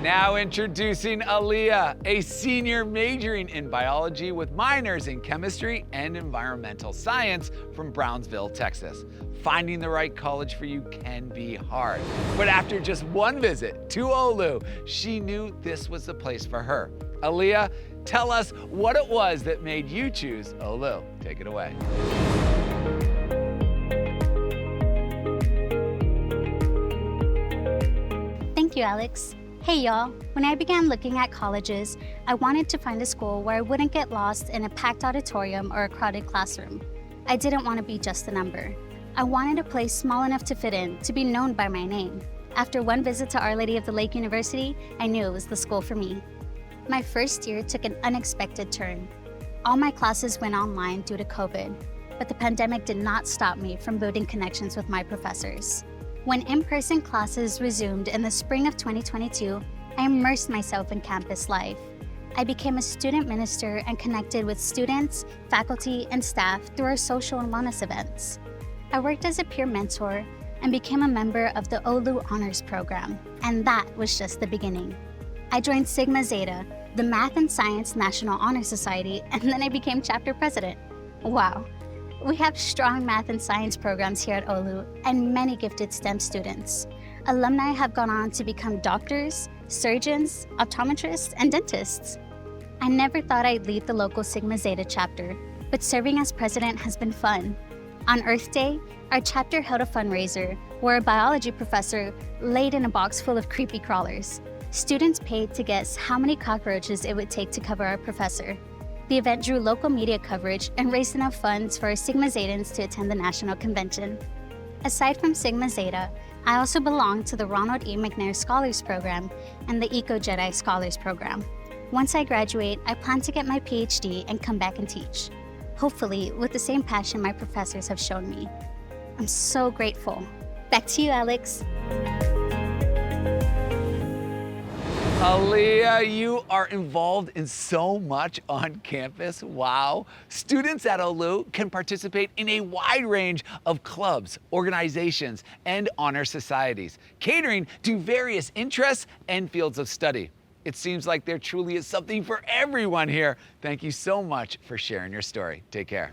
Now introducing Aaliyah, a senior majoring in biology with minors in chemistry and environmental science from Brownsville, Texas. Finding the right college for you can be hard, but after just one visit to OLLU, she knew this was the place for her. Aaliyah, tell us what it was that made you choose OLLU. Take it away. Thank you, Alex. Hey y'all, when I began looking at colleges, I wanted to find a school where I wouldn't get lost in a packed auditorium or a crowded classroom. I didn't want to be just a number. I wanted a place small enough to fit in, to be known by my name. After one visit to Our Lady of the Lake University, I knew it was the school for me. My first year took an unexpected turn. All my classes went online due to COVID, but the pandemic did not stop me from building connections with my professors. When in-person classes resumed in the spring of 2022, I immersed myself in campus life. I became a student minister and connected with students, faculty, and staff through our social and wellness events. I worked as a peer mentor and became a member of the OLLU Honors Program, and that was just the beginning. I joined Sigma Zeta, the Math and Science National Honor Society, and then I became chapter president. Wow. We have strong math and science programs here at OLLU and many gifted STEM students. Alumni have gone on to become doctors, surgeons, optometrists, and dentists. I never thought I'd lead the local Sigma Zeta chapter, but serving as president has been fun. On Earth Day, our chapter held a fundraiser where a biology professor laid in a box full of creepy crawlers. Students paid to guess how many cockroaches it would take to cover our professor. The event drew local media coverage and raised enough funds for Sigma Zetans to attend the national convention. Aside from Sigma Zeta, I also belong to the Ronald E. McNair Scholars Program and the Eco Jedi Scholars Program. Once I graduate, I plan to get my PhD and come back and teach, hopefully with the same passion my professors have shown me. I'm so grateful. Back to you, Alex. Aaliyah, you are involved in so much on campus. Wow. Students at OLLU can participate in a wide range of clubs, organizations, and honor societies, catering to various interests and fields of study. It seems like there truly is something for everyone here. Thank you so much for sharing your story. Take care.